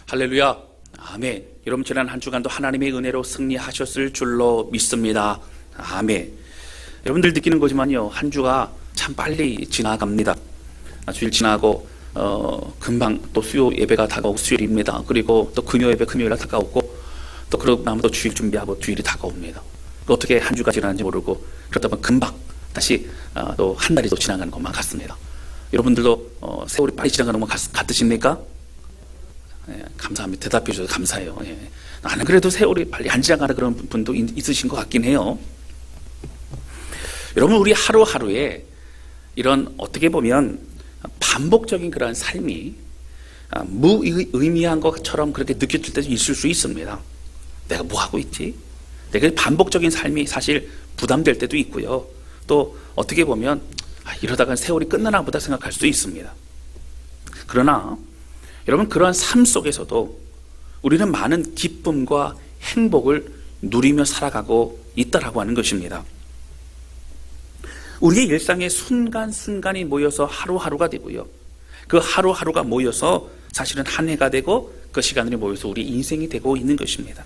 할렐루야. 아멘. 여러분, 지난 한 주간도 하나님의 은혜로 승리하셨을 줄로 믿습니다. 아멘. 여러분들 느끼는 거지만요, 한 주가 참 빨리 지나갑니다. 주일 지나고 금방 또 수요 예배가 다가오고 수요일입니다. 그리고 또 금요 예배 금요일에 다가오고, 또 그러고 나면 또 주일 준비하고 주일이 다가옵니다. 또 어떻게 한 주가 지나는지 모르고, 그러다 보면 금방 다시 또 한 달이 또 지나가는 것만 같습니다. 여러분들도 세월이 빨리 지나가는 것만 같으십니까? 예, 감사합니다. 대답해 주셔서 감사해요. 예. 나는 그래도 세월이 빨리 안 지나가는 그런 분도 있으신 것 같긴 해요. 여러분, 우리 하루하루에 이런 어떻게 보면 반복적인 그런 삶이 무의미한 것처럼 그렇게 느껴질 때도 있을 수 있습니다. 내가 뭐 하고 있지? 내가 반복적인 삶이 사실 부담될 때도 있고요. 또 어떻게 보면 이러다가 세월이 끝나나 보다 생각할 수도 있습니다. 그러나 여러분, 그러한 삶 속에서도 우리는 많은 기쁨과 행복을 누리며 살아가고 있다라고 하는 것입니다. 우리의 일상의 순간순간이 모여서 하루하루가 되고요, 그 하루하루가 모여서 사실은 한 해가 되고, 그 시간들이 모여서 우리 인생이 되고 있는 것입니다.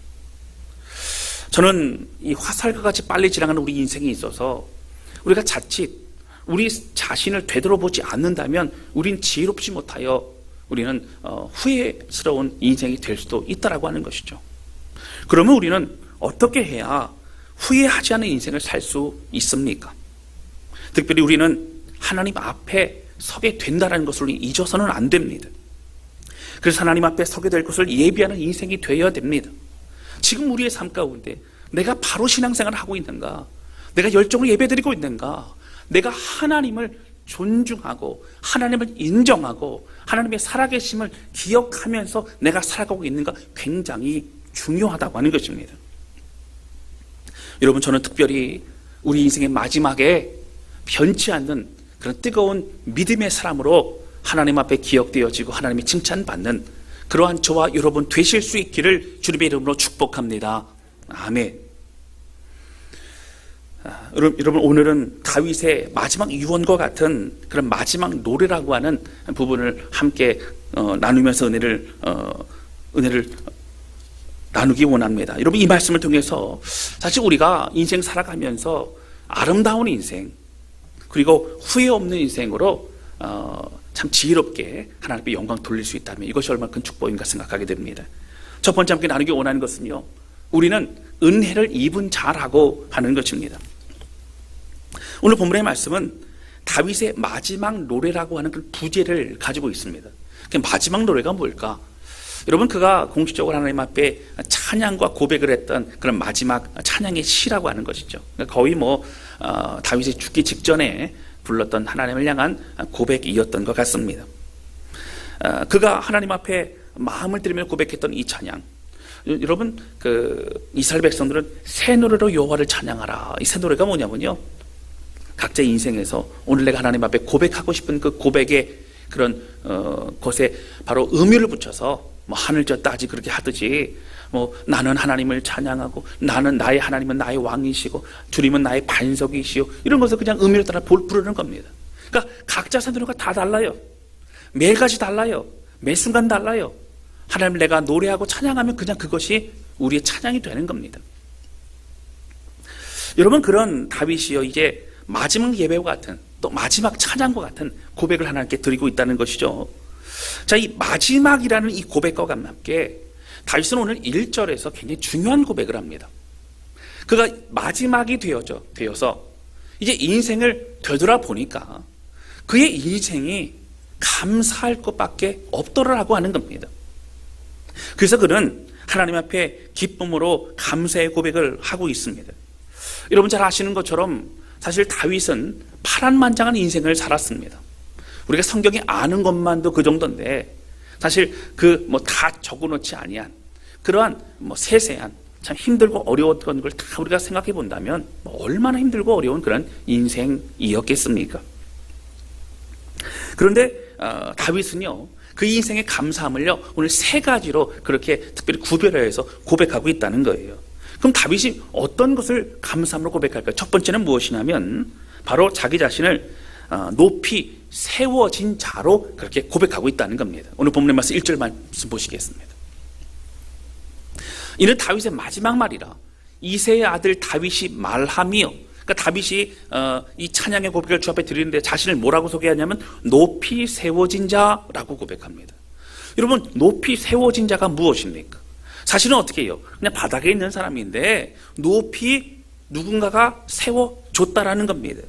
저는 이 화살과 같이 빨리 지나가는 우리 인생에 있어서 우리가 자칫 우리 자신을 되돌아보지 않는다면 우린 지혜롭지 못하여 우리는 후회스러운 인생이 될 수도 있다라고 하는 것이죠. 그러면 우리는 어떻게 해야 후회하지 않은 인생을 살 수 있습니까? 특별히 우리는 하나님 앞에 서게 된다는 것을 잊어서는 안 됩니다. 그래서 하나님 앞에 서게 될 것을 예비하는 인생이 되어야 됩니다. 지금 우리의 삶 가운데 내가 바로 신앙생활을 하고 있는가? 내가 열정으로 예배드리고 있는가? 내가 하나님을 존중하고 하나님을 인정하고 하나님의 살아계심을 기억하면서 내가 살아가고 있는가? 굉장히 중요하다고 하는 것입니다. 여러분, 저는 특별히 우리 인생의 마지막에 변치 않는 그런 뜨거운 믿음의 사람으로 하나님 앞에 기억되어지고 하나님의 칭찬받는 그러한 저와 여러분 되실 수 있기를 주님의 이름으로 축복합니다. 아멘. 여러분, 오늘은 다윗의 마지막 유언과 같은 그런 마지막 노래라고 하는 부분을 함께 나누면서 은혜를 나누기 원합니다. 여러분, 이 말씀을 통해서 사실 우리가 인생 살아가면서 아름다운 인생, 그리고 후회 없는 인생으로 참 지혜롭게 하나님께 영광 돌릴 수 있다면 이것이 얼마나 큰 축복인가 생각하게 됩니다. 첫 번째 함께 나누기 원하는 것은요, 우리는 은혜를 입은 자라고 하는 것입니다. 오늘 본문의 말씀은 다윗의 마지막 노래라고 하는 그 부제를 가지고 있습니다. 그 마지막 노래가 뭘까? 여러분, 그가 공식적으로 하나님 앞에 찬양과 고백을 했던 그런 마지막 찬양의 시라고 하는 것이죠. 거의 다윗이 죽기 직전에 불렀던 하나님을 향한 고백이었던 것 같습니다. 그가 하나님 앞에 마음을 들이며 고백했던 이 찬양, 여러분, 이스라엘 백성들은 새 노래로 여호와를 찬양하라. 이 새 노래가 뭐냐면요, 각자의 인생에서 오늘 내가 하나님 앞에 고백하고 싶은 그 고백의 그런 것에 바로 의미를 붙여서 하늘 저 따지 그렇게 하듯이 나는 하나님을 찬양하고 나는 나의 하나님은 나의 왕이시고 주님은 나의 반석이시오, 이런 것을 그냥 의미를 따라 부르는 겁니다. 그러니까 각자 새 노래가 다 달라요. 매일같이 달라요. 매 순간 달라요. 하나님을 내가 노래하고 찬양하면 그냥 그것이 우리의 찬양이 되는 겁니다. 여러분, 그런 다윗이요, 이제 마지막 예배와 같은, 또 마지막 찬양과 같은 고백을 하나님께 드리고 있다는 것이죠. 자, 이 마지막이라는 이 고백과 함께 다윗은 오늘 1절에서 굉장히 중요한 고백을 합니다. 그가 마지막이 되어서 이제 인생을 되돌아보니까 그의 인생이 감사할 것밖에 없더라고 하는 겁니다. 그래서 그는 하나님 앞에 기쁨으로 감사의 고백을 하고 있습니다. 여러분, 잘 아시는 것처럼 사실 다윗은 파란만장한 인생을 살았습니다. 우리가 성경에 아는 것만도 그 정도인데, 사실 다 적어놓지 아니한 그러한 세세한 참 힘들고 어려웠던 걸 다 우리가 생각해 본다면 얼마나 힘들고 어려운 그런 인생이었겠습니까? 그런데 다윗은요, 그 인생의 감사함을요, 오늘 세 가지로 그렇게 특별히 구별해서 고백하고 있다는 거예요. 그럼 다윗이 어떤 것을 감사함으로 고백할까요? 첫 번째는 무엇이냐면 바로 자기 자신을 높이 세워진 자로 그렇게 고백하고 있다는 겁니다. 오늘 본문의 말씀 1절 말씀 보시겠습니다. 이는 다윗의 마지막 말이라. 이새의 아들 다윗이 말하며, 그러니까 다윗이 이 찬양의 고백을 주 앞에 드리는데 자신을 뭐라고 소개하냐면 높이 세워진 자라고 고백합니다. 여러분, 높이 세워진 자가 무엇입니까? 사실은 어떻게 해요? 그냥 바닥에 있는 사람인데 높이 누군가가 세워줬다라는 겁니다.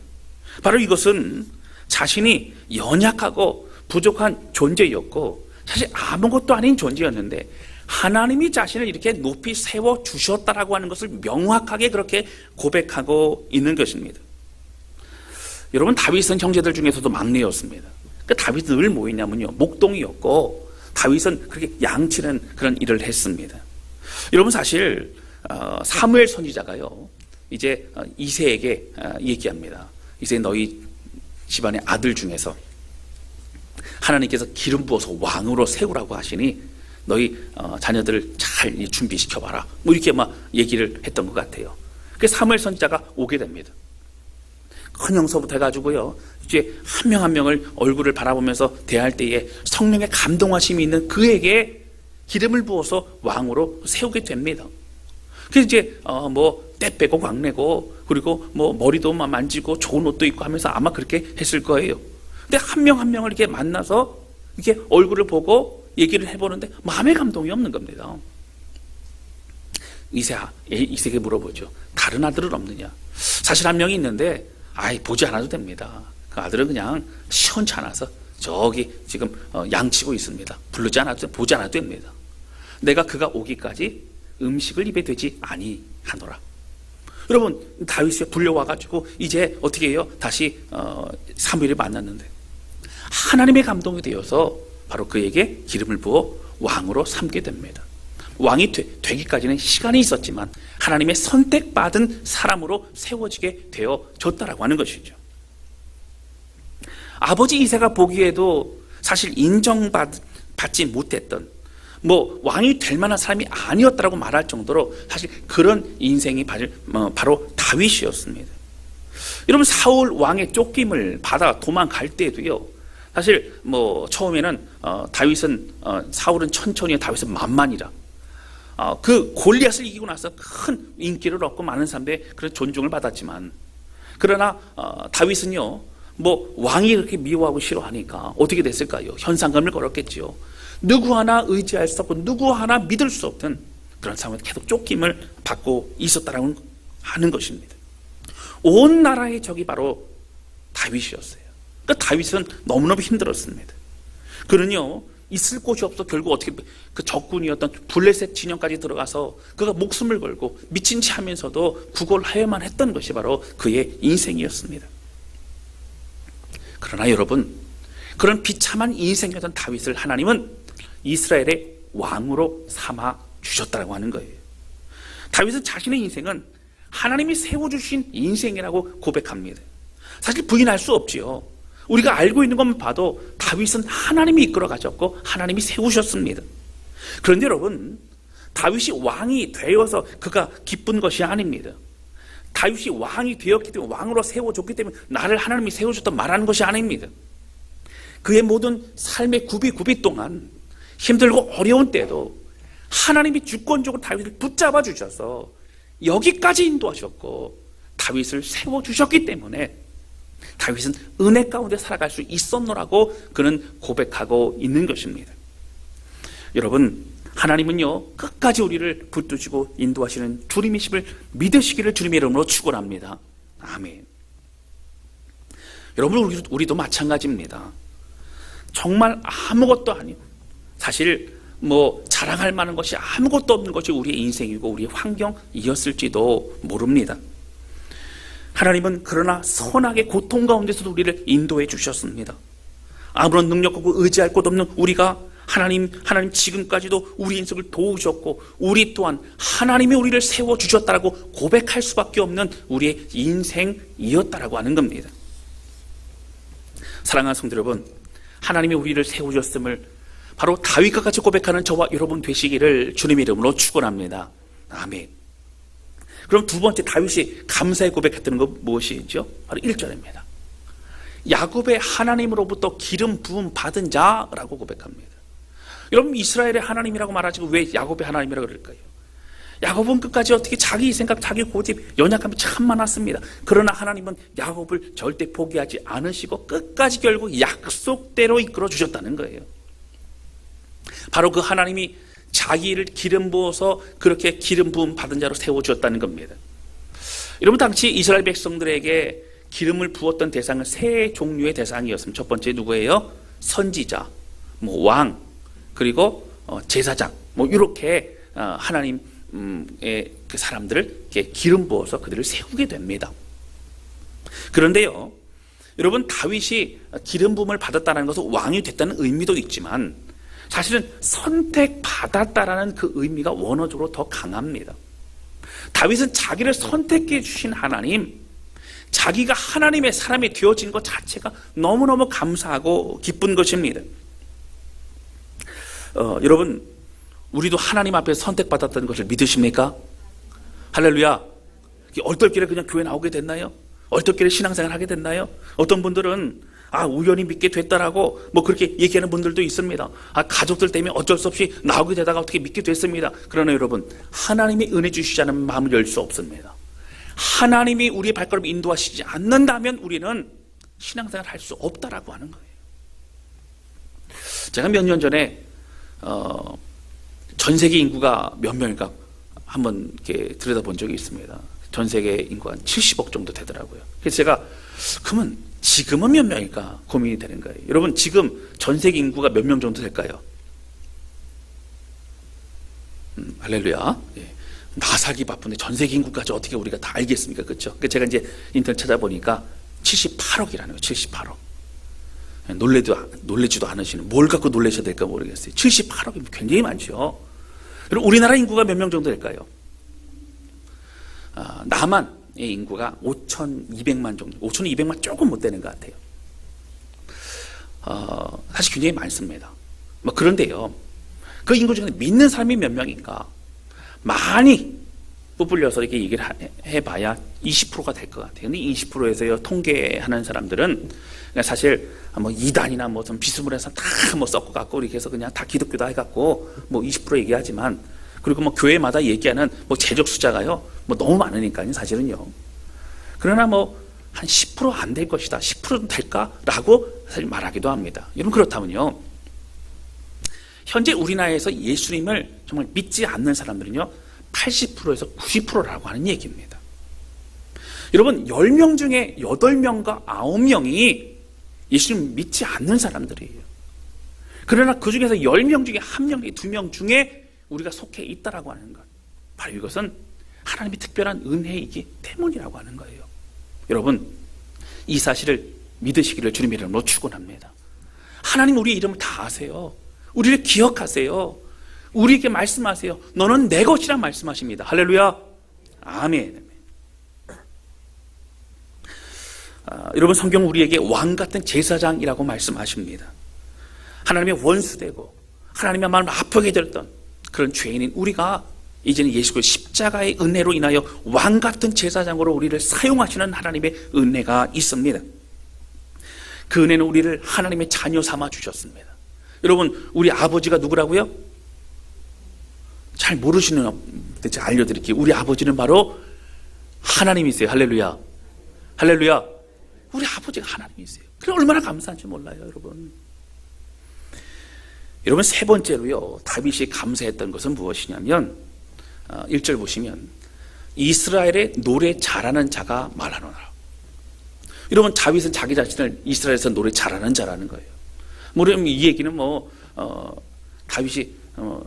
바로 이것은 자신이 연약하고 부족한 존재였고 사실 아무것도 아닌 존재였는데 하나님이 자신을 이렇게 높이 세워주셨다라고 하는 것을 명확하게 그렇게 고백하고 있는 것입니다. 여러분, 다윗은 형제들 중에서도 막내였습니다. 그러니까 다윗은 늘 뭐였냐면요, 목동이었고 다윗은 그렇게 양치는 그런 일을 했습니다. 여러분, 사실 사무엘 선지자가요 이제 이새에게 얘기합니다. 이새 너희 집안의 아들 중에서 하나님께서 기름 부어서 왕으로 세우라고 하시니 너희 자녀들을 잘 준비시켜봐라, 뭐 이렇게 막 얘기를 했던 것 같아요. 그래서 사무엘 선지자가 오게 됩니다. 큰 형서부터 해가지고요 이제 한 명 한 명을 얼굴을 바라보면서 대할 때에 성령의 감동하심이 있는 그에게 기름을 부어서 왕으로 세우게 됩니다. 그래서 이제 때 빼고 광내고 그리고 머리도 만지고 좋은 옷도 입고 하면서 아마 그렇게 했을 거예요. 근데 한 명 한 명을 이렇게 만나서 이렇게 얼굴을 보고 얘기를 해보는데 마음의 감동이 없는 겁니다. 이새에게 물어보죠. 다른 아들은 없느냐? 사실 한 명이 있는데 보지 않아도 됩니다. 그 아들은 그냥 시원찮아서 저기 지금 양치고 있습니다. 부르지 않아도, 보지 않아도 됩니다. 내가 그가 오기까지 음식을 입에 대지 아니하노라. 여러분, 다윗이 불려와가지고 이제 어떻게 해요? 다시 사무엘을 만났는데 하나님의 감동이 되어서 바로 그에게 기름을 부어 왕으로 삼게 됩니다. 왕이 되기까지는 시간이 있었지만 하나님의 선택받은 사람으로 세워지게 되어졌다라고 하는 것이죠. 아버지 이새가 보기에도 사실 인정받지 못했던 왕이 될 만한 사람이 아니었다라고 말할 정도로 사실 그런 인생이 바로 다윗이었습니다. 여러분, 사울 왕의 쫓김을 받아 도망갈 때에도요 사실 처음에는 사울은 천천히, 다윗은 만만이라 그 골리앗을 이기고 나서 큰 인기를 얻고 많은 사람들의 그런 존중을 받았지만, 그러나 다윗은요 왕이 그렇게 미워하고 싫어하니까 어떻게 됐을까요? 현상금을 걸었겠죠. 누구 하나 의지할 수 없고 누구 하나 믿을 수 없던 그런 상황에서 계속 쫓김을 받고 있었다라는 하는 것입니다. 온 나라의 적이 바로 다윗이었어요. 그러니까 다윗은 너무너무 힘들었습니다. 그는요 있을 곳이 없어 결국 어떻게 그 적군이었던 블레셋 진영까지 들어가서 그가 목숨을 걸고 미친 채 하면서도 구걸하여만 했던 것이 바로 그의 인생이었습니다. 그러나 여러분, 그런 비참한 인생이었던 다윗을 하나님은 이스라엘의 왕으로 삼아 주셨다고 하는 거예요. 다윗은 자신의 인생은 하나님이 세워주신 인생이라고 고백합니다. 사실 부인할 수 없지요. 우리가 알고 있는 것만 봐도 다윗은 하나님이 이끌어 가셨고 하나님이 세우셨습니다. 그런데 여러분, 다윗이 왕이 되어서 그가 기쁜 것이 아닙니다. 다윗이 왕이 되었기 때문에, 왕으로 세워줬기 때문에 나를 하나님이 세워줬다 말하는 것이 아닙니다. 그의 모든 삶의 구비 동안 힘들고 어려운 때도 하나님이 주권적으로 다윗을 붙잡아 주셔서 여기까지 인도하셨고 다윗을 세워주셨기 때문에 다윗은 은혜 가운데 살아갈 수 있었노라고 그는 고백하고 있는 것입니다. 여러분, 하나님은요 끝까지 우리를 붙드시고 인도하시는 주님이심을 믿으시기를 주님의 이름으로 축원합니다. 아멘. 여러분, 우리도 마찬가지입니다. 정말 아무것도 아니고 사실 자랑할 만한 것이 아무것도 없는 것이 우리의 인생이고 우리의 환경이었을지도 모릅니다. 하나님은 그러나 선하게 고통 가운데서도 우리를 인도해 주셨습니다. 아무런 능력 없고 의지할 곳 없는 우리가 하나님 지금까지도 우리 인생을 도우셨고 우리 또한 하나님이 우리를 세워주셨다라고 고백할 수밖에 없는 우리의 인생이었다라고 하는 겁니다. 사랑하는 성도 여러분, 하나님이 우리를 세우셨음을 바로 다윗과 같이 고백하는 저와 여러분 되시기를 주님의 이름으로 축원합니다. 아멘. 그럼 두 번째 다윗이 감사의 고백했던 건 무엇이죠? 바로 1절입니다. 야곱의 하나님으로부터 기름 부음 받은 자라고 고백합니다. 여러분, 이스라엘의 하나님이라고 말하지 왜 야곱의 하나님이라고 그럴까요? 야곱은 끝까지 어떻게 자기 생각, 자기 고집, 연약함이 참 많았습니다. 그러나 하나님은 야곱을 절대 포기하지 않으시고 끝까지 결국 약속대로 이끌어 주셨다는 거예요. 바로 그 하나님이 자기를 기름 부어서 그렇게 기름 부음 받은 자로 세워주었다는 겁니다. 여러분, 당시 이스라엘 백성들에게 기름을 부었던 대상은 세 종류의 대상이었습니다. 첫 번째 누구예요? 선지자, 왕, 그리고 제사장, 이렇게 하나님의 그 사람들을 이렇게 기름 부어서 그들을 세우게 됩니다. 그런데요, 여러분, 다윗이 기름 부음을 받았다는 것은 왕이 됐다는 의미도 있지만 사실은 선택받았다라는 그 의미가 원어적으로 더 강합니다. 다윗은 자기를 선택해 주신 하나님, 자기가 하나님의 사람이 되어진 것 자체가 너무너무 감사하고 기쁜 것입니다. 여러분, 우리도 하나님 앞에 선택받았다는 것을 믿으십니까? 할렐루야. 얼떨결에 그냥 교회 나오게 됐나요? 얼떨결에 신앙생활 하게 됐나요? 어떤 분들은 우연히 믿게 됐다라고 그렇게 얘기하는 분들도 있습니다. 가족들 때문에 어쩔 수 없이 나오게 되다가 어떻게 믿게 됐습니다. 그러나 여러분, 하나님이 은혜 주시지 않으면 마음을 열 수 없습니다. 하나님이 우리의 발걸음 인도하시지 않는다면 우리는 신앙생활 할 수 없다라고 하는 거예요. 제가 몇 년 전에 전 세계 인구가 몇 명일까 한번 이렇게 들여다본 적이 있습니다. 전 세계 인구가 한 70억 정도 되더라고요. 그래서 제가 그러면 지금은 몇 명일까 고민이 되는 거예요. 여러분, 지금 전 세계 인구가 몇 명 정도 될까요? 할렐루야. 예. 나 살기 바쁜데 전 세계 인구까지 어떻게 우리가 다 알겠습니까? 그렇죠? 제가 이제 인터넷 찾아보니까 78억이라는 거예요. 78억. 놀래지도 않으시는, 뭘 갖고 놀라셔야 될까 모르겠어요. 78억이면 굉장히 많죠. 그리고 우리나라 인구가 몇 명 정도 될까요? 남한의 인구가 5,200만 정도, 5,200만 조금 못 되는 것 같아요. 사실 굉장히 많습니다. 그런데요, 그 인구 중에 믿는 사람이 몇 명인가? 많이 부풀려서 이렇게 얘기를 해봐야 20%가 될 것 같아요. 근데 20%에서요, 통계하는 사람들은 사실 이단이나 좀 비스무리해서 다 섞어갖고 이렇게 해서 그냥 다 기독교다 해갖고 20% 얘기하지만, 그리고 교회마다 얘기하는 재적 숫자가요, 너무 많으니까요, 사실은요. 그러나 한 10% 안 될 것이다, 10%는 될까라고 사실 말하기도 합니다. 여러분, 그렇다면요, 현재 우리나라에서 예수님을 정말 믿지 않는 사람들은요, 80%에서 90%라고 하는 얘기입니다. 여러분, 10명 중에 8명과 9명이 예수님 믿지 않는 사람들이에요. 그러나 그 중에서 10명 중에 1명, 2명 중에 우리가 속해 있다라고 하는 것, 바로 이것은 하나님의 특별한 은혜이기 때문이라고 하는 거예요. 여러분, 이 사실을 믿으시기를 주님의 이름으로 축원합니다. 하나님 우리의 이름을 다 아세요. 우리를 기억하세요. 우리에게 말씀하세요. 너는 내 것이라 말씀하십니다. 할렐루야. 아멘. 여러분, 성경 우리에게 왕 같은 제사장이라고 말씀하십니다. 하나님의 원수되고 하나님의 마음을 아프게 들었던 그런 죄인인 우리가 이제는 예수 그리스도의 십자가의 은혜로 인하여 왕 같은 제사장으로 우리를 사용하시는 하나님의 은혜가 있습니다. 그 은혜는 우리를 하나님의 자녀 삼아 주셨습니다. 여러분, 우리 아버지가 누구라고요? 잘 모르시는 데 제가 알려드릴게요. 우리 아버지는 바로 하나님이세요. 할렐루야. 할렐루야. 우리 아버지가 하나님이세요. 그래 얼마나 감사한지 몰라요, 여러분. 여러분, 세 번째로요, 다윗이 감사했던 것은 무엇이냐면 1절 보시면 이스라엘의 노래 잘하는 자가 말하노라. 여러분, 다윗은 자기 자신을 이스라엘에서 노래 잘하는 자라는 거예요. 물론 이 얘기는 다윗이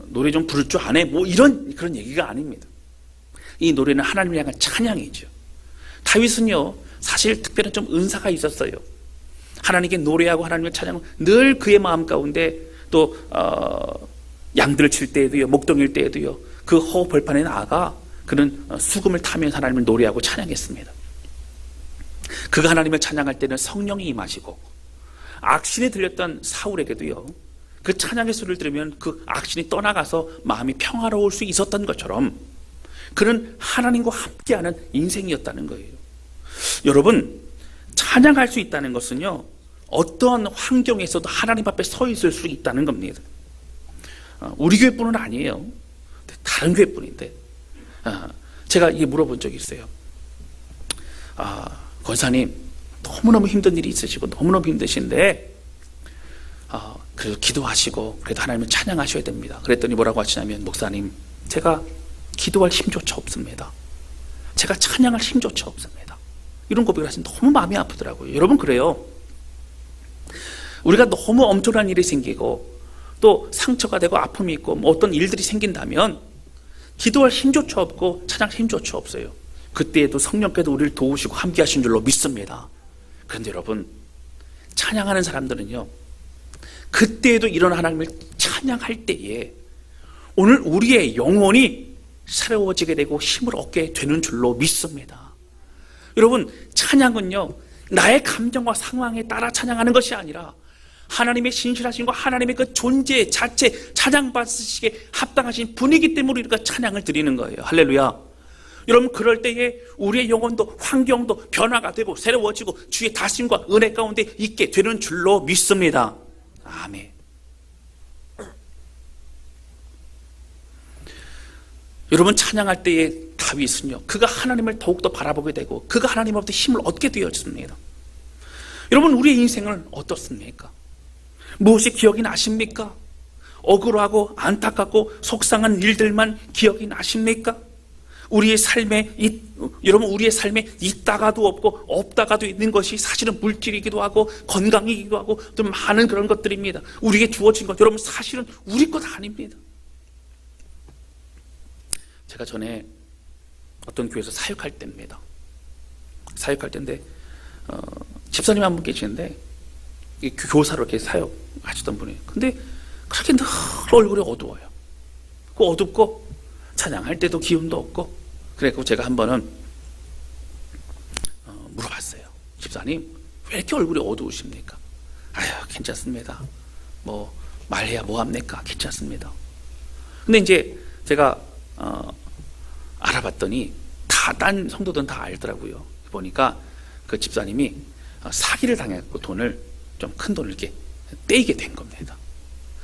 노래 좀 부를 줄 아네, 이런 그런 얘기가 아닙니다. 이 노래는 하나님을 향한 찬양이죠. 다윗은요, 사실 특별한 좀 은사가 있었어요. 하나님께 노래하고 하나님을 찬양하고 늘 그의 마음 가운데 또 양들을 칠 때에도요, 목동일 때에도요, 그 허 벌판에 나아가 그는 수금을 타면서 하나님을 노래하고 찬양했습니다. 그가 하나님을 찬양할 때는 성령이 임하시고 악신이 들렸던 사울에게도요, 그 찬양의 소리를 들으면 그 악신이 떠나가서 마음이 평화로울 수 있었던 것처럼 그는 하나님과 함께하는 인생이었다는 거예요. 여러분, 찬양할 수 있다는 것은요, 어떠한 환경에서도 하나님 앞에 서 있을 수 있다는 겁니다. 우리 교회뿐은 아니에요. 다른 교회뿐인데 제가 이게 물어본 적이 있어요. 권사님, 너무너무 힘든 일이 있으시고 너무너무 힘드신데 그래도 기도하시고 그래도 하나님을 찬양하셔야 됩니다. 그랬더니 뭐라고 하시냐면, 목사님, 제가 기도할 힘조차 없습니다. 제가 찬양할 힘조차 없습니다. 이런 고백을 하시면 너무 마음이 아프더라고요. 여러분, 그래요. 우리가 너무 엄청난 일이 생기고 또 상처가 되고 아픔이 있고 어떤 일들이 생긴다면 기도할 힘조차 없고 찬양할 힘조차 없어요. 그때에도 성령께도 우리를 도우시고 함께 하신 줄로 믿습니다. 그런데 여러분, 찬양하는 사람들은요, 그때에도 이런 하나님을 찬양할 때에 오늘 우리의 영혼이 새로워지게 되고 힘을 얻게 되는 줄로 믿습니다. 여러분, 찬양은요, 나의 감정과 상황에 따라 찬양하는 것이 아니라 하나님의 신실하심과 하나님의 그 존재 자체, 찬양받으시기에 합당하신 분이기 때문에 우리가 찬양을 드리는 거예요. 할렐루야. 여러분, 그럴 때에 우리의 영혼도 환경도 변화가 되고 새로워지고 주의 다심과 은혜 가운데 있게 되는 줄로 믿습니다. 아멘. 여러분, 찬양할 때에 다윗은요, 그가 하나님을 더욱더 바라보게 되고 그가 하나님으로부터 힘을 얻게 되었습니다. 여러분, 우리의 인생은 어떻습니까? 무엇이 기억이 나십니까? 억울하고 안타깝고 속상한 일들만 기억이 나십니까? 우리의 삶에 여러분, 우리의 삶에 있다가도 없고 없다가도 있는 것이 사실은 물질이기도 하고 건강이기도 하고 또 많은 그런 것들입니다. 우리에게 주어진 것, 여러분, 사실은 우리 것 아닙니다. 제가 전에 어떤 교회에서 사역할 때입니다. 사역할 때인데 집사님 한 분 계시는데 교사로 이렇게 사역하시던 분이에요. 근데 그렇게 늘 얼굴이 어두워요. 그 어둡고 찬양할 때도 기운도 없고. 그래서 제가 한 번은 물어봤어요. 집사님, 왜 이렇게 얼굴이 어두우십니까? 아유, 괜찮습니다. 뭐 말해야 뭐합니까? 괜찮습니다. 근데 이제 제가 알아봤더니 딴 성도들은 다 알더라고요. 보니까 그 집사님이 사기를 당해갖고 돈을 좀 큰 돈을 이렇게 떼이게 된 겁니다.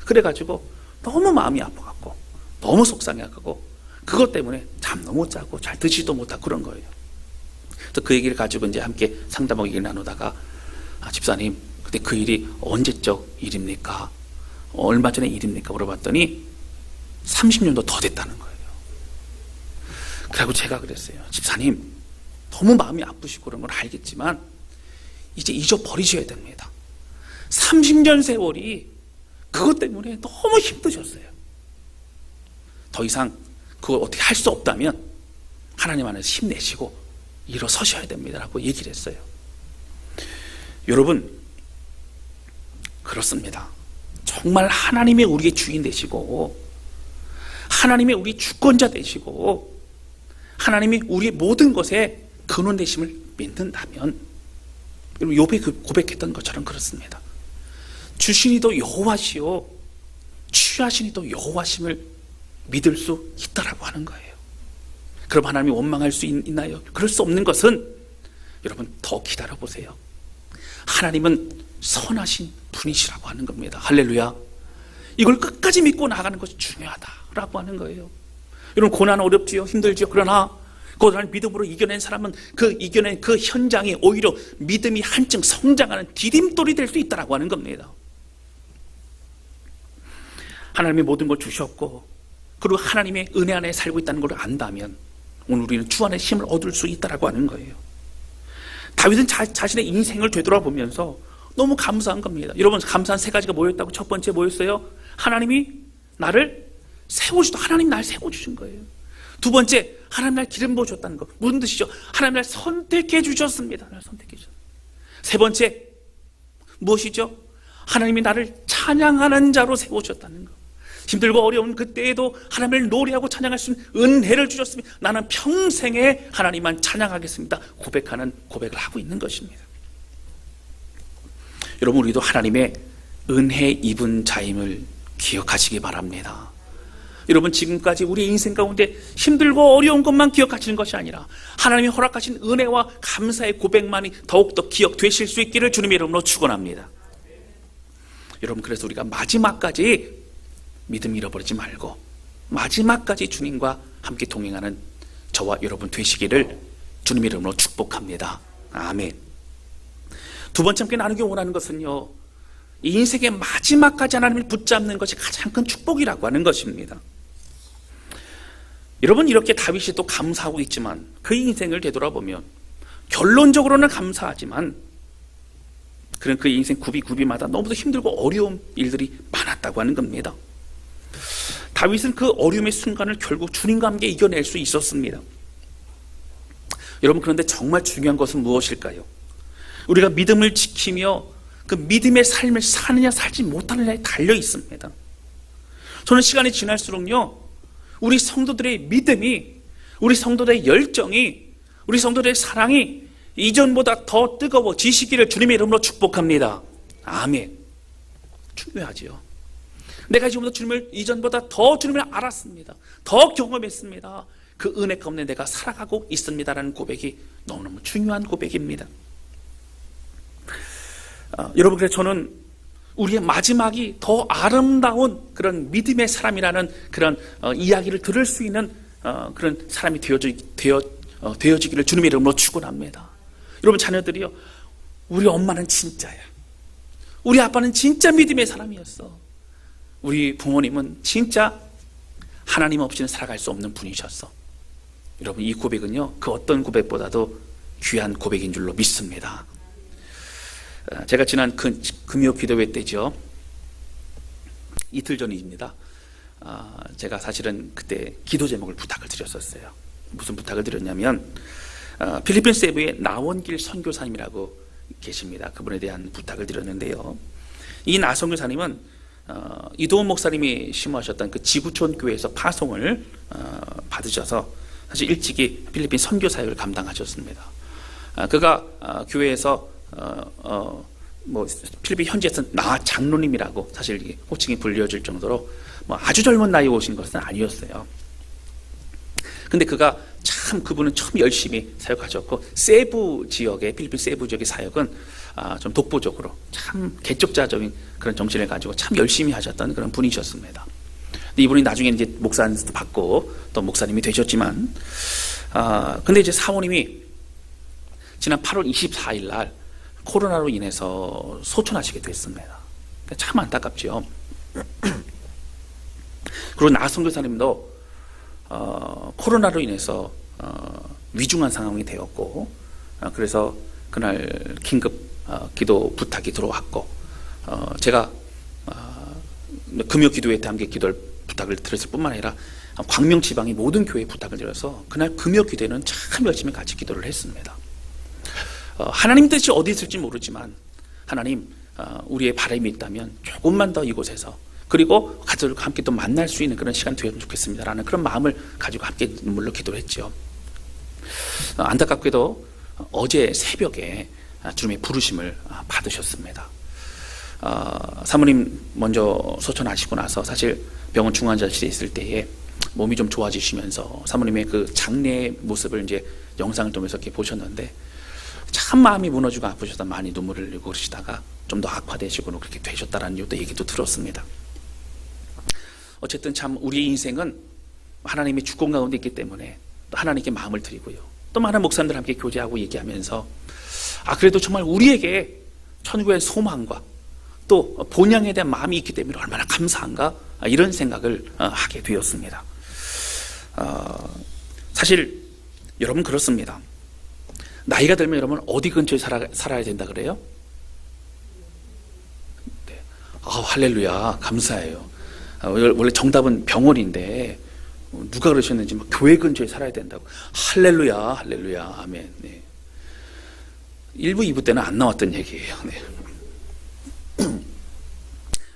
그래가지고 너무 마음이 아파갖고 너무 속상해갖고 그것 때문에 잠도 못 자고 잘 드시지도 못하고 그런 거예요. 그래서 그 얘기를 가지고 이제 함께 상담하고 얘기를 나누다가 집사님, 근데 그 일이 언제적 일입니까? 얼마 전의 일입니까? 물어봤더니 30년도 더 됐다는 거예요. 그리고 제가 그랬어요. 집사님, 너무 마음이 아프시고 그런 걸 알겠지만 이제 잊어버리셔야 됩니다. 30년 세월이 그것 때문에 너무 힘드셨어요. 더 이상 그걸 어떻게 할 수 없다면 하나님 안에서 힘내시고 일어서셔야 됩니다 라고 얘기를 했어요. 여러분, 그렇습니다. 정말 하나님의 우리의 주인 되시고 하나님의 우리 주권자 되시고 하나님이 우리의 모든 것에 근원 되심을 믿는다면, 여러분, 욥이 고백했던 것처럼 그렇습니다. 주시니도 여호와시요 취하시니도 여호와심을 믿을 수 있다라고 하는 거예요. 그럼 하나님이 원망할 수 있나요? 그럴 수 없는 것은 여러분, 더 기다려보세요. 하나님은 선하신 분이시라고 하는 겁니다. 할렐루야. 이걸 끝까지 믿고 나가는 것이 중요하다라고 하는 거예요. 여러분, 고난 어렵지요, 힘들지요. 그러나 고난을 믿음으로 이겨낸 사람은 그 이겨낸 그 현장이 오히려 믿음이 한층 성장하는 디딤돌이 될 수 있다라고 하는 겁니다. 하나님이 모든 걸 주셨고 그리고 하나님의 은혜 안에 살고 있다는 걸 안다면 오늘 우리는 주 안에 힘을 얻을 수 있다라고 하는 거예요. 다윗은 자신의 인생을 되돌아보면서 너무 감사한 겁니다. 여러분, 감사한 세 가지가 뭐였다고? 첫 번째 뭐였어요? 하나님이 나를 세우시도, 하나님 날 세워주신 거예요. 두 번째, 하나님 날 기름 부어줬다는 거. 무슨 뜻이죠? 하나님 날 선택해 주셨습니다. 날 선택해 주셨습니다. 세 번째, 무엇이죠? 하나님이 나를 찬양하는 자로 세워주셨다는 거. 힘들고 어려운 그때에도 하나님을 노래하고 찬양할 수 있는 은혜를 주셨습니다. 나는 평생에 하나님만 찬양하겠습니다. 고백하는 고백을 하고 있는 것입니다. 여러분, 우리도 하나님의 은혜 입은 자임을 기억하시기 바랍니다. 여러분, 지금까지 우리 인생 가운데 힘들고 어려운 것만 기억하시는 것이 아니라 하나님이 허락하신 은혜와 감사의 고백만이 더욱더 기억되실 수 있기를 주님의 이름으로 축원합니다. 여러분, 그래서 우리가 마지막까지 믿음 잃어버리지 말고 마지막까지 주님과 함께 동행하는 저와 여러분 되시기를 주님의 이름으로 축복합니다. 아멘. 두 번째 함께 나누기 원하는 것은요, 이 인생의 마지막까지 하나님을 붙잡는 것이 가장 큰 축복이라고 하는 것입니다. 여러분, 이렇게 다윗이 또 감사하고 있지만 그 인생을 되돌아보면 결론적으로는 감사하지만 그런 그 인생 구비마다 너무도 힘들고 어려운 일들이 많았다고 하는 겁니다. 다윗은 그 어려움의 순간을 결국 주님과 함께 이겨낼 수 있었습니다. 여러분, 그런데 정말 중요한 것은 무엇일까요? 우리가 믿음을 지키며 그 믿음의 삶을 사느냐 살지 못하느냐에 달려 있습니다. 저는 시간이 지날수록요, 우리 성도들의 믿음이, 우리 성도들의 열정이, 우리 성도들의 사랑이 이전보다 더 뜨거워지시기를 주님의 이름으로 축복합니다. 아멘. 중요하지요. 내가 지금부터 주님을 이전보다 더 주님을 알았습니다. 더 경험했습니다. 그 은혜 가운데 내가 살아가고 있습니다라는 고백이 너무너무 중요한 고백입니다. 여러분, 그래서 저는 우리의 마지막이 더 아름다운 그런 믿음의 사람이라는 그런 이야기를 들을 수 있는 그런 사람이 되어지기를 주님의 이름으로 축원합니다. 여러분, 자녀들이요, 우리 엄마는 진짜야. 우리 아빠는 진짜 믿음의 사람이었어. 우리 부모님은 진짜 하나님 없이는 살아갈 수 없는 분이셨어. 여러분, 이 고백은요, 그 어떤 고백보다도 귀한 고백인 줄로 믿습니다. 제가 지난 금요 기도회 때죠, 이틀 전입니다. 제가 사실은 그때 기도 제목을 부탁을 드렸었어요. 무슨 부탁을 드렸냐면, 필리핀 세부의 나원길 선교사님이라고 계십니다. 그분에 대한 부탁을 드렸는데요, 이 나 선교사님은 이도훈 목사님이 심호하셨던 그 지구촌 교회에서 파송을 받으셔서 사실 일찍이 필리핀 선교 사역을 감당하셨습니다. 그가 교회에서 필리핀 현지에서 나 장로님이라고 사실 호칭이 불려질 정도로 아주 젊은 나이에 오신 것은 아니었어요. 근데 그분은 참 열심히 사역하셨고, 세부 지역의, 필리핀 세부 지역의 사역은 좀 독보적으로 참 개척자적인 그런 정신을 가지고 참 열심히 하셨던 그런 분이셨습니다. 근데 이분이 나중에 이제 목사님도 받고 또 목사님이 되셨지만, 근데 이제 사모님이 지난 8월 24일 날 코로나로 인해서 소천하시게 됐습니다. 참 안타깝죠. 그리고 나 선교사님도 코로나로 인해서 위중한 상황이 되었고, 그래서 그날 긴급 기도 부탁이 들어왔고, 제가 금요 기도회 때 함께 기도를 부탁을 드렸을 뿐만 아니라 광명 지방의 모든 교회에 부탁을 드려서 그날 금요 기도회는 참 열심히 같이 기도를 했습니다. 하나님 뜻이 어디 있을지 모르지만 하나님, 우리의 바람이 있다면 조금만 더 이곳에서, 그리고 가족들과 함께 또 만날 수 있는 그런 시간이 되었으면 좋겠습니다라는 그런 마음을 가지고 함께 눈물로 기도를 했죠. 안타깝게도 어제 새벽에 주님의 부르심을 받으셨습니다. 사모님 먼저 소천하시고 나서 사실 병원 중환자실에 있을 때에 몸이 좀 좋아지시면서 사모님의 그 장례의 모습을 이제 영상을 통해서 이렇게 보셨는데 참 마음이 무너지고 아프셔서 많이 눈물을 흘리고 그러시다가 좀 더 악화되시고 그렇게 되셨다라는 얘기도 들었습니다. 어쨌든 참 우리의 인생은 하나님의 주권 가운데 있기 때문에 또 하나님께 마음을 드리고요, 또 많은 목사님들 함께 교제하고 얘기하면서 그래도 정말 우리에게 천국의 소망과 또 본향에 대한 마음이 있기 때문에 얼마나 감사한가, 이런 생각을 하게 되었습니다. 사실 여러분 그렇습니다. 나이가 들면 여러분 어디 근처에 살아야 된다 그래요? 네. 할렐루야, 감사해요. 원래 정답은 병원인데 누가 그러셨는지 교회 근처에 살아야 된다고. 할렐루야, 할렐루야, 아멘. 네. 1부, 2부 때는 안 나왔던 얘기예요. 네.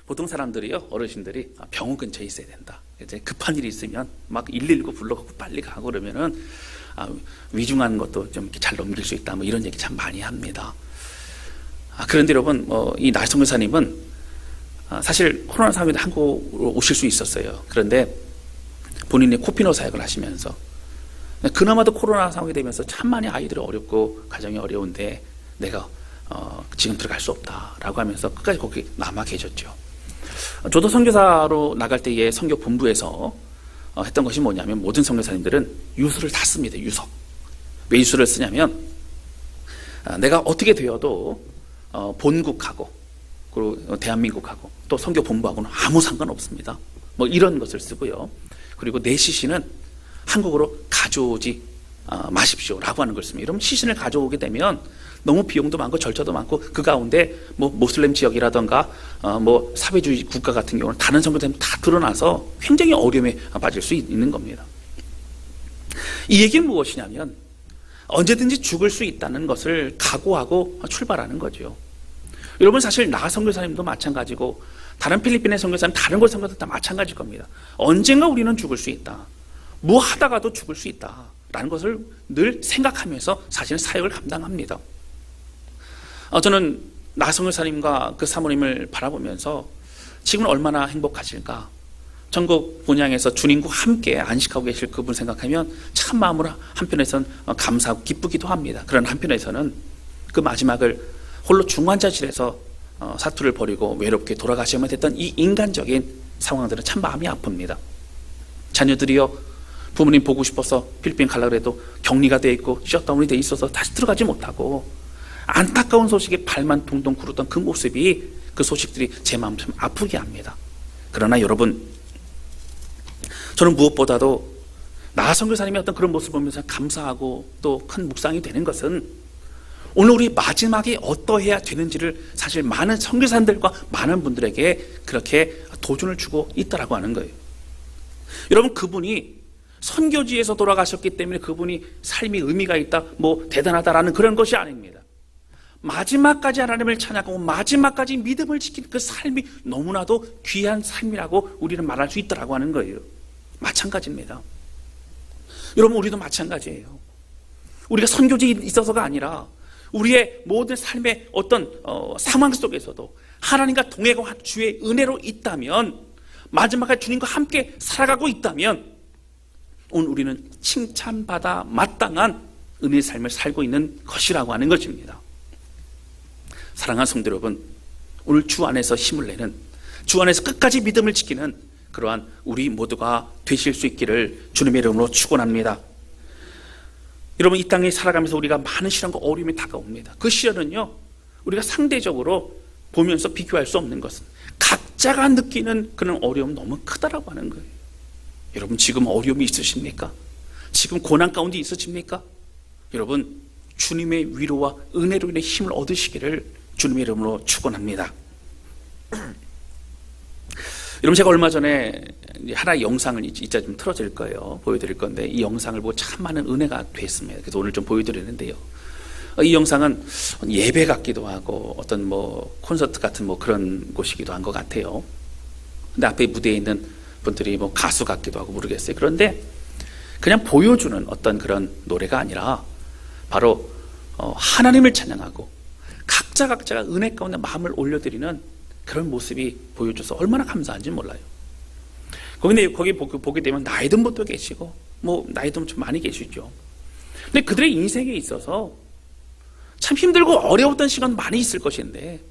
보통 사람들이요, 어르신들이 병원 근처에 있어야 된다. 이제 급한 일이 있으면 막 119 불러갖고 빨리 가고 그러면은 위중한 것도 좀 잘 넘길 수 있다, 이런 얘기 참 많이 합니다. 그런데 여러분, 이 나성교사님은 사실 코로나 상황에도 한국으로 오실 수 있었어요. 그런데 본인이 코피노 사역을 하시면서 그나마도 코로나 상황이 되면서 참 많이 아이들이 어렵고 가정이 어려운데 내가 지금 들어갈 수 없다라고 하면서 끝까지 거기 남아 계셨죠. 저도 선교사로 나갈 때에 선교 본부에서 했던 것이 뭐냐면 모든 선교사님들은 유서를 다 씁니다. 유서. 왜 유서를 쓰냐면 내가 어떻게 되어도 본국하고 그리고 대한민국하고 또 선교 본부하고는 아무 상관없습니다. 뭐 이런 것을 쓰고요. 그리고 내 시신은 한국으로 가져오지 마십시오라고 하는 걸 씁니다. 이러면 시신을 가져오게 되면 너무 비용도 많고 절차도 많고 그 가운데 뭐 모슬렘 지역이라던가 뭐 사회주의 국가 같은 경우는 다른 선교사님 다 드러나서 굉장히 어려움에 빠질 수 있는 겁니다. 이 얘기는 무엇이냐면 언제든지 죽을 수 있다는 것을 각오하고 출발하는 거죠. 여러분 사실 나 선교사님도 마찬가지고 다른 필리핀의 선교사님 다른 곳 선교사님 다 마찬가지일 겁니다. 언젠가 우리는 죽을 수 있다. 뭐 하다가도 죽을 수 있다라는 것을 늘 생각하면서 사실은 사역을 감당합니다. 저는 나 선교사님과 그 사모님을 바라보면서 지금은 얼마나 행복하실까. 전국 본향에서 주님과 함께 안식하고 계실 그분 생각하면 참 마음으로 한편에서는 감사하고 기쁘기도 합니다. 그런 한편에서는 그 마지막을 홀로 중환자실에서 사투를 벌이고 외롭게 돌아가셔야만 됐던 이 인간적인 상황들은 참 마음이 아픕니다. 자녀들이요 부모님 보고 싶어서 필리핀 가려고 해도 격리가 돼 있고 셧다운이 돼 있어서 다시 들어가지 못하고 안타까운 소식에 발만 동동 구르던 그 모습이 그 소식들이 제 마음 좀 아프게 합니다. 그러나 여러분 저는 무엇보다도 나 선교사님의 어떤 그런 모습을 보면서 감사하고 또 큰 묵상이 되는 것은 오늘 우리 마지막에 어떠해야 되는지를 사실 많은 선교사님들과 많은 분들에게 그렇게 도전을 주고 있다라고 하는 거예요. 여러분 그분이 선교지에서 돌아가셨기 때문에 그분이 삶이 의미가 있다, 뭐 대단하다라는 그런 것이 아닙니다. 마지막까지 하나님을 찬양하고 마지막까지 믿음을 지키는 그 삶이 너무나도 귀한 삶이라고 우리는 말할 수 있다라고 하는 거예요. 마찬가지입니다. 여러분 우리도 마찬가지예요. 우리가 선교지에 있어서가 아니라 우리의 모든 삶의 어떤 상황 속에서도 하나님과 동행하고 주의 은혜로 있다면 마지막까지 주님과 함께 살아가고 있다면 오늘 우리는 칭찬받아 마땅한 은혜의 삶을 살고 있는 것이라고 하는 것입니다. 사랑하는 성도 여러분, 오늘 주 안에서 힘을 내는, 주 안에서 끝까지 믿음을 지키는 그러한 우리 모두가 되실 수 있기를 주님의 이름으로 축원합니다. 여러분 이 땅에 살아가면서 우리가 많은 시련과 어려움이 다가옵니다. 그 시련은요 우리가 상대적으로 보면서 비교할 수 없는 것은 각자가 느끼는 그런 어려움 너무 크다라고 하는 거예요. 여러분 지금 어려움이 있으십니까? 지금 고난 가운데 있으십니까? 여러분 주님의 위로와 은혜로 인해 힘을 얻으시기를 주님의 이름으로 축원합니다. 여러분 제가 얼마 전에 하나의 영상을 이제 좀 틀어드릴 거예요. 보여드릴 건데 이 영상을 보고 참 많은 은혜가 됐습니다. 그래서 오늘 좀 보여드리는데요. 이 영상은 예배 같기도 하고 어떤 뭐 콘서트 같은 뭐 그런 곳이기도 한 것 같아요. 근데 앞에 무대에 있는 분들이 뭐 가수 같기도 하고 모르겠어요. 그런데 그냥 보여주는 어떤 그런 노래가 아니라 바로 하나님을 찬양하고 각자가 은혜 가운데 마음을 올려드리는 그런 모습이 보여줘서 얼마나 감사한지 몰라요. 거기 보게 되면 나이 든 분도 계시고 뭐 나이 든 좀 많이 계시죠. 근데 그들의 인생에 있어서 참 힘들고 어려웠던 시간 많이 있을 것인데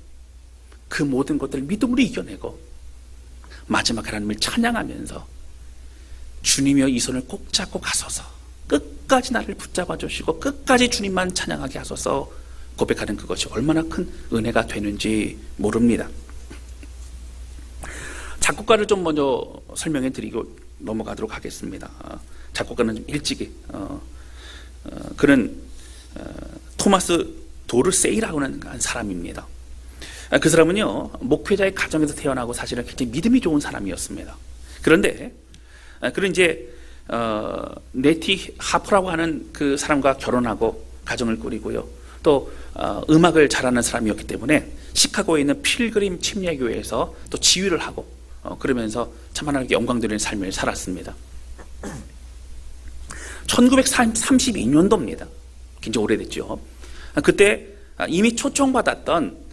그 모든 것들을 믿음으로 이겨내고 마지막 하나님을 찬양하면서 주님이여 이 손을 꼭 잡고 가소서, 끝까지 나를 붙잡아 주시고 끝까지 주님만 찬양하게 하소서 고백하는 그것이 얼마나 큰 은혜가 되는지 모릅니다. 작곡가를 좀 먼저 설명해 드리고 넘어가도록 하겠습니다. 작곡가는 좀 일찍이 그는 토마스 도르세이라고 하는 사람입니다. 그 사람은요 목회자의 가정에서 태어나고 사실은 굉장히 믿음이 좋은 사람이었습니다. 그런데 그는 이제 네티 하프라고 하는 그 사람과 결혼하고 가정을 꾸리고요. 또 음악을 잘하는 사람이었기 때문에 시카고에 있는 필그림 침례교회에서 또 지휘를 하고 그러면서 참 하나님께 영광 드리는 삶을 살았습니다. 1932년도입니다. 굉장히 오래됐죠. 그때 이미 초청받았던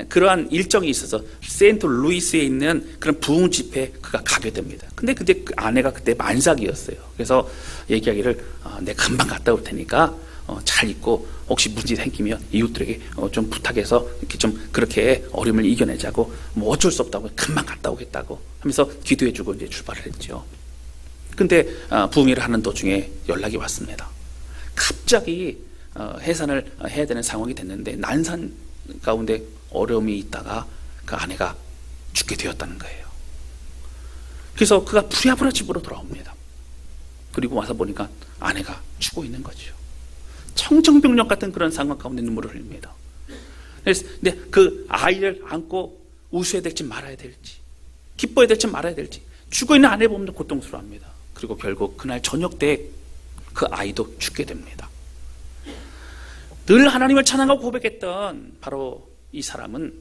그러한 일정이 있어서 세인트 루이스에 있는 그런 부흥 집회에 그가 가게 됩니다. 근데 그때 그 아내가 그때 만삭이었어요. 그래서 얘기하기를 내가 금방 갔다 올 테니까 잘 있고 혹시 문제 생기면 이웃들에게 좀 부탁해서 이렇게 좀 그렇게 어려움을 이겨내자고 뭐 어쩔 수 없다고 금방 갔다 오겠다고 하면서 기도해주고 이제 출발을 했죠. 근데 부흥회를 하는 도중에 연락이 왔습니다. 갑자기 해산을 해야 되는 상황이 됐는데 난산 가운데 어려움이 있다가 그 아내가 죽게 되었다는 거예요. 그래서 그가 부랴부랴 집으로 돌아옵니다. 그리고 와서 보니까 아내가 죽어 있는 거죠. 청정병력 같은 그런 상황 가운데 눈물을 흘립니다. 근데 그 아이를 안고 웃어야 될지 말아야 될지, 기뻐야 될지 말아야 될지, 죽어있는 아내 보면 고통스러워합니다. 그리고 결국 그날 저녁 때 그 아이도 죽게 됩니다. 늘 하나님을 찬양하고 고백했던 바로 이 사람은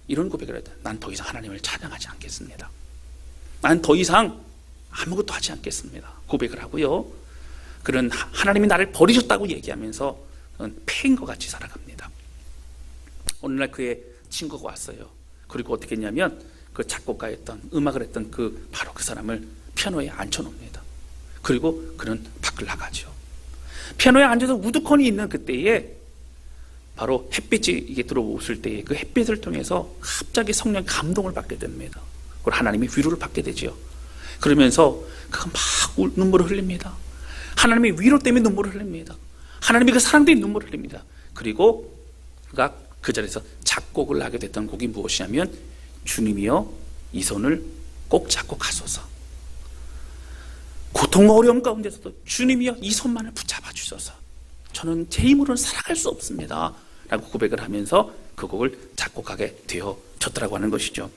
이런 고백을 했다. 난 더 이상 하나님을 찬양하지 않겠습니다. 난 더 이상 아무것도 하지 않겠습니다. 고백을 하고요. 그런 하나님이 나를 버리셨다고 얘기하면서 폐인것 같이 살아갑니다. 어느 날 그의 친구가 왔어요. 그리고 어떻게 했냐면 그 작곡가였던, 음악을 했던 바로 그 사람을 피아노에 앉혀놓습니다. 그리고 그는 밖을 나가죠. 피아노에 앉아서 우두커니 있는 그때에 바로 햇빛이 이게 들어오실 때에 그 햇빛을 통해서 갑자기 성령 감동을 받게 됩니다. 그리고 하나님의 위로를 받게 되죠. 그러면서 그가 막 눈물을 흘립니다. 하나님의 위로 때문에 눈물을 흘립니다. 하나님의 그 사랑 때문에 눈물을 흘립니다. 그리고 그가 그 자리에서 작곡을 하게 됐던 곡이 무엇이냐면 주님이여 이 손을 꼭 잡고 가소서. 고통과 어려움 가운데서도 주님이여 이 손만을 붙잡아 주소서. 저는 제 힘으로는 살아갈 수 없습니다 라고 고백을 하면서 그 곡을 작곡하게 되어졌더라고 하는 것이죠.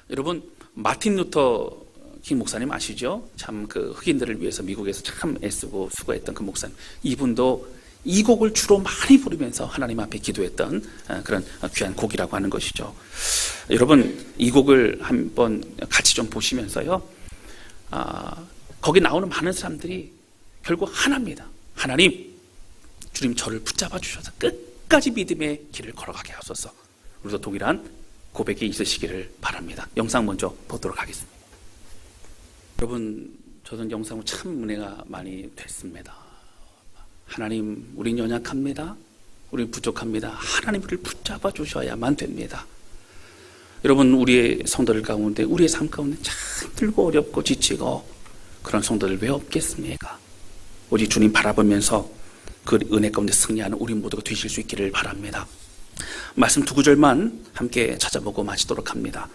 여러분, 마틴 루터 킹 목사님 아시죠? 참 그 흑인들을 위해서 미국에서 참 애쓰고 수고했던 그 목사님, 이분도 이 곡을 주로 많이 부르면서 하나님 앞에 기도했던 그런 귀한 곡이라고 하는 것이죠. 여러분, 이 곡을 한번 같이 좀 보시면서요, 거기 나오는 많은 사람들이 결국 하나입니다. 하나님, 주님 저를 붙잡아 주셔서 끝까지 믿음의 길을 걸어가게 하소서. 우리도 동일한 고백이 있으시기를 바랍니다. 영상 먼저 보도록 하겠습니다. 여러분, 저는 영상을 참 은혜가 많이 됐습니다. 하나님, 우린 연약합니다. 우린 부족합니다. 하나님 우리를 붙잡아 주셔야만 됩니다. 여러분, 우리의 성도들 가운데, 우리의 삶 가운데 참 힘들고 어렵고 지치고 그런 성도들 왜 없겠습니까? 오직 주님 바라보면서 그 은혜 가운데 승리하는 우리 모두가 되실 수 있기를 바랍니다. 말씀 두 구절만 함께 찾아보고 마치도록 합니다.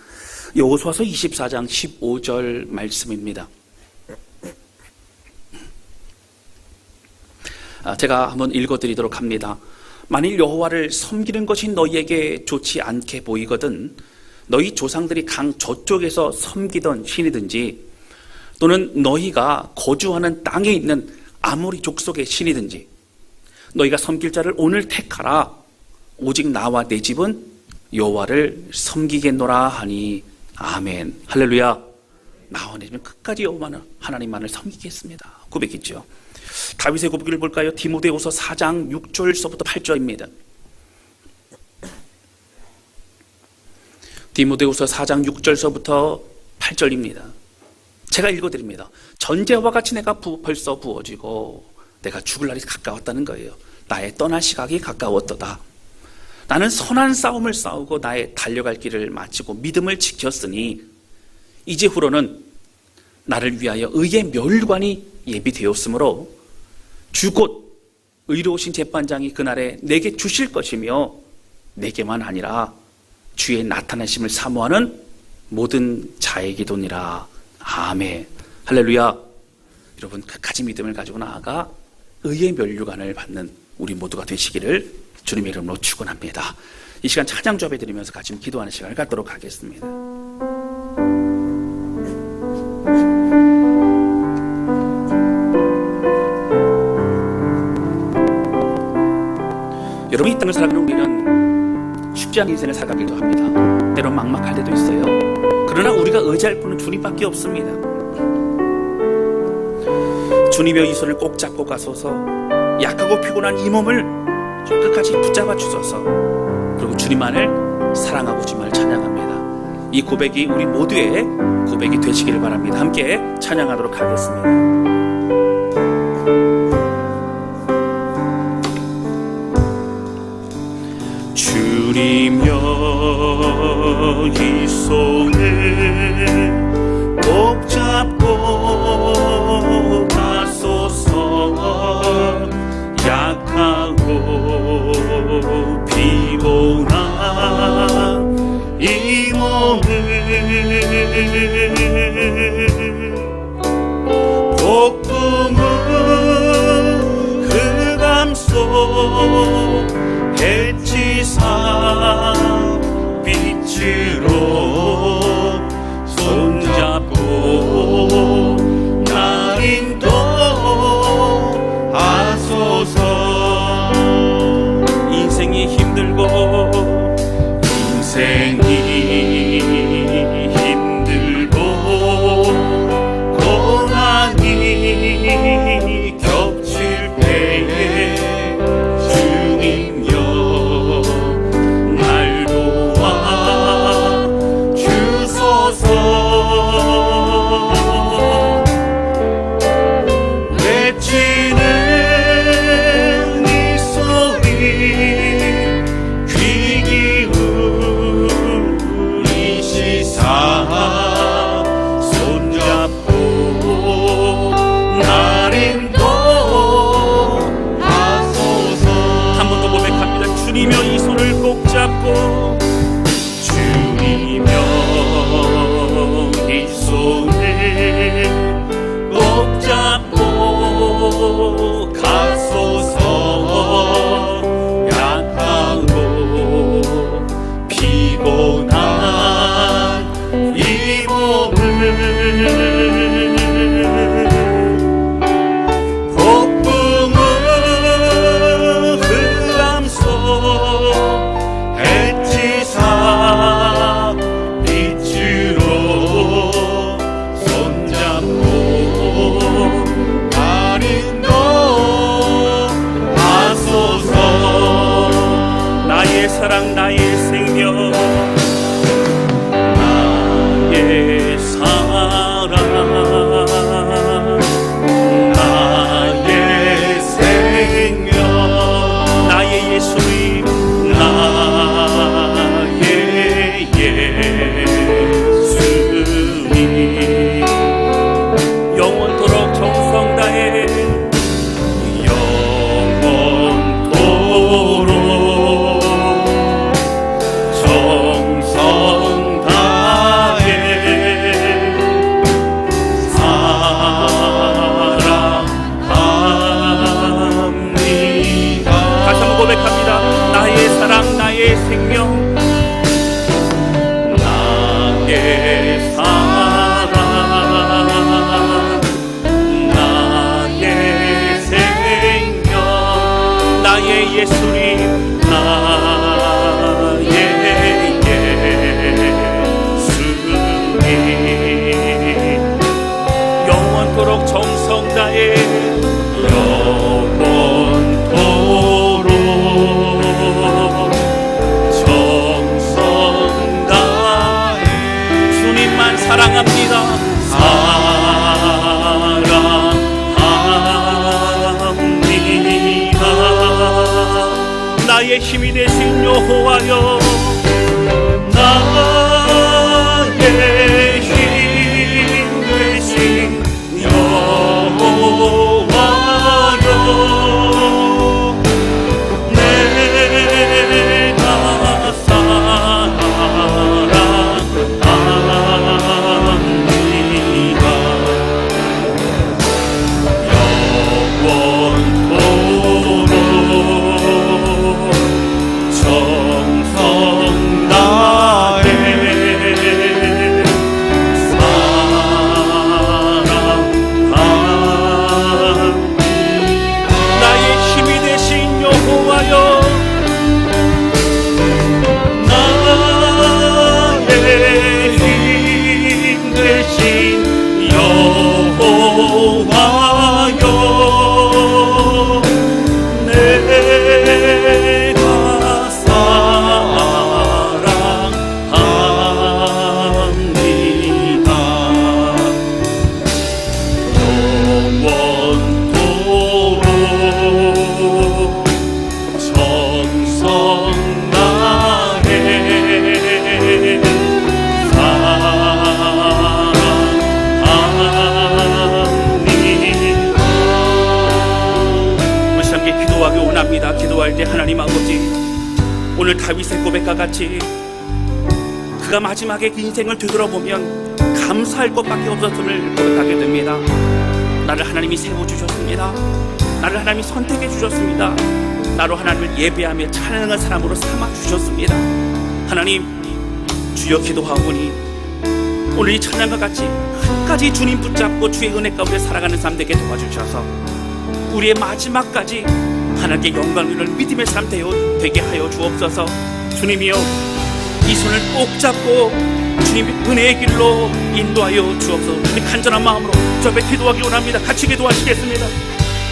여호수아서 24장 15절 말씀입니다. 제가 한번 읽어드리도록 합니다. 만일 여호와를 섬기는 것이 너희에게 좋지 않게 보이거든 너희 조상들이 강 저쪽에서 섬기던 신이든지 또는 너희가 거주하는 땅에 있는 아모리 족속의 신이든지 너희가 섬길 자를 오늘 택하라. 오직 나와 내 집은 여호와를 섬기겠노라 하니 아멘. 할렐루야. 나와 내 집은 끝까지 여호와는 하나님만을 섬기겠습니다. 고백했죠. 다윗의 고백을 볼까요? 디모데후서 4장 6절서부터 8절입니다. 디모데후서 4장 6절서부터 8절입니다. 제가 읽어드립니다. 전제와 같이 내가 벌써 부어지고 내가 죽을 날이 가까웠다는 거예요. 나의 떠날 시각이 가까웠도다. 나는 선한 싸움을 싸우고 나의 달려갈 길을 마치고 믿음을 지켰으니 이제 후로는 나를 위하여 의의 멸관이 예비되었으므로 주 곧 의로우신 재판장이 그날에 내게 주실 것이며 내게만 아니라 주의 나타나심을 사모하는 모든 자에게도니라. 아멘. 할렐루야. 여러분, 끝까지 믿음을 가지고 나아가 의의 면류관을 받는 우리 모두가 되시기를 주님의 이름으로 축원합니다. 이 시간 찬양 조합해 드리면서 같이 기도하는 시간을 갖도록 하겠습니다. 여러분, 이 땅을 살아가는 우리는 쉽지 않은 인생을 살아가기도 합니다. 때론 막막할 때도 있어요. 그러나 우리가 의지할 분은 주님밖에 없습니다. 주님의 이 손을 꼭 잡고 가소서. 약하고 피곤한 이 몸을 끝까지 붙잡아 주소서. 그리고 주님만을 사랑하고 주님만을 찬양합니다. 이 고백이 우리 모두의 고백이 되시기를 바랍니다. 함께 찬양하도록 하겠습니다. 주님여 이 손을 꼭 잡고 폭풍은 흑암 속 해치사 빛으로 손잡고 나를 인도하소서. 나의 사랑 나의 생명 나의 사랑 나의 생명 나의 예수님 나의 예수님 영원토록 정성 다해 영원토록 정성 다해 사랑합니다. 다시 한번 고백합니다. 나의 사랑 나의 생명 나의 사랑 나의 생명 나의 예수님 나의 예수님 영원토록 정성 다해 영원토록 정성 다해 주님만 사랑합니다. 사랑합니다. 나의 힘이 되신 여호와여 나의 힘 되신 여호와여 내가 사랑합니다. 영원토록 정성 다해 사랑합니다. 나의 힘이 되신 여호와여 나의 힘 되신 여호와여 내가 사랑합니다. 영원토록 정성 다해 사랑합니다. 우리 함께 기도하기 원합니다. 기도할 때 하나님 아버지 오늘 다윗의 고백과 같이 그가 마지막에 그 인생을 되돌아보면 감사할 것밖에 없었음을 고백하게 됩니다. 나를 하나님이 세워주셨습니다. 나를 하나님이 선택해 주셨습니다. 나로 하나님을 예배하며 찬양하는 사람으로 삼아주셨습니다. 하나님 주여 기도하오니 오늘 이 찬양과 같이 한 가지 주님 붙잡고 주의 은혜 가운데 살아가는 삶 되게 도와주셔서 우리의 마지막까지 하나님께 영광을 믿음의 삶 되게 하여 주옵소서. 주님이여 이 손을 꼭 잡고 주님의 은혜의 길로 인도하여 주옵소서. 우리 간절한 마음으로 저 앞에 기도하기 원합니다. 같이 기도하시겠습니다.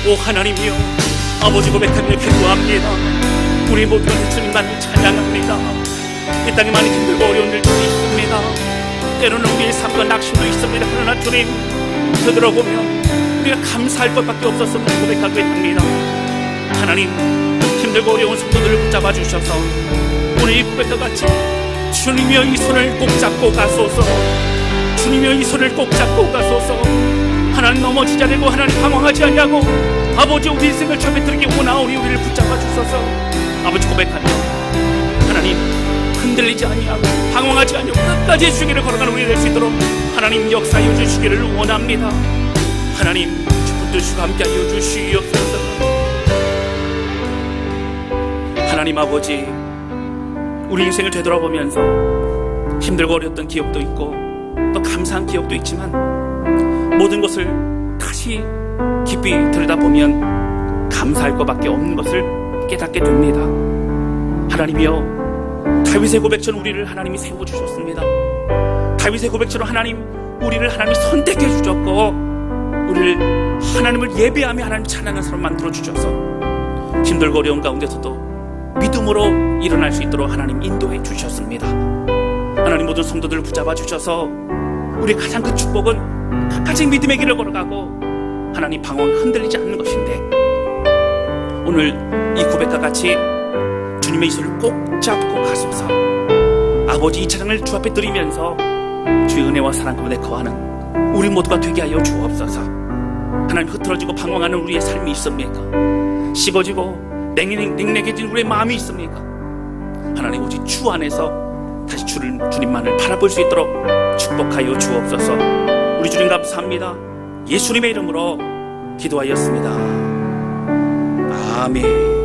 오 하나님이여 아버지 고백하며 기도합니다. 우리 모두가 주님만을 찬양합니다. 이 땅에 많이 힘들고 어려운 일들이 있습니다. 때로는 우리의 삶과 낙심도 있습니다. 그러나 주님 되돌아보면 우리가 감사할 것밖에 없었음을 고백하게 합니다. 하나님 힘들고 어려운 성도들을 붙잡아 주셔서 오늘 이 고백과 같이 주님이여 이 손을 꼭 잡고 가소서. 주님이여 이 손을 꼭 잡고 가소서. 하나님 넘어지지 않고 하나님 방황하지 않냐고 아버지 우리 인생을 처음에 들게 원하오니 우리를 붙잡아 주소서. 아버지 고백하며 하나님 흔들리지 아니하고 방황하지 아니하고 끝까지 주의 길을 걸어가는 우리 될 수 있도록 하나님 역사하여 주시기를 원합니다. 하나님 붙드시고 함께하여 주시옵소서. 하나님 아버지 우리 인생을 되돌아보면서 힘들고 어려웠던 기억도 있고 또 감사한 기억도 있지만 모든 것을 다시 깊이 들여다보면 감사할 것밖에 없는 것을 깨닫게 됩니다. 하나님이여, 다윗의 고백처럼 우리를 하나님이 세워주셨습니다. 다윗의 고백처럼 우리를 하나님이 선택해 주셨고, 우리를 하나님을 예배하며 하나님 찬양하는 사람 만들어 주셔서 힘들고 어려운 가운데서도 믿음으로 일어날 수 있도록 하나님 인도해 주셨습니다. 하나님 모든 성도들을 붙잡아 주셔서 우리 가장 큰 축복은 끝까지 믿음의 길을 걸어가고 하나님 방황 흔들리지 않는 것인데, 오늘 이 고백과 같이 주님의 이 손을 꼭 잡고 가소서. 아버지, 이 찬양을 주 앞에 드리면서 주의 은혜와 사랑 가운데 거하는 우리 모두가 되게 하여 주옵소서. 하나님, 흐트러지고 방황하는 우리의 삶이 있습니까? 식어지고 냉랭해진 우리의 마음이 있습니까? 하나님, 오직 주 안에서 다시 주님만을 바라볼 수 있도록 축복하여 주옵소서. 우리 주님 감사합니다. 예수님의 이름으로 기도하였습니다. 아멘.